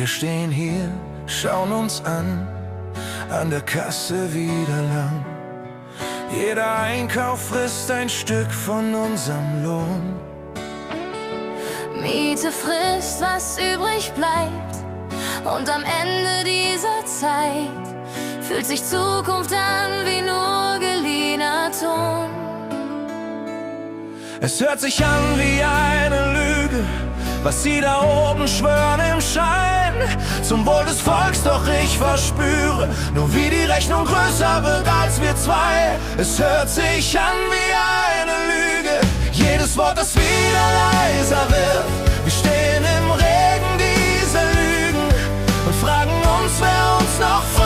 Wir stehen hier, schauen uns an der Kasse wieder lang. Jeder Einkauf frisst ein Stück von unserem Lohn. Miete frisst, was übrig bleibt. Und am Ende dieser Zeit fühlt sich Zukunft an wie nur geliehener Ton. Es hört sich an wie eine Lüge, was sie da oben schwören im Schein. Zum Wohl des Volks, doch ich verspüre nur, wie die Rechnung größer wird als wir zwei. Es hört sich an wie eine Lüge, jedes Wort, das wieder leiser wird. Wir stehen im Regen dieser Lügen und fragen uns, wer uns noch fragt.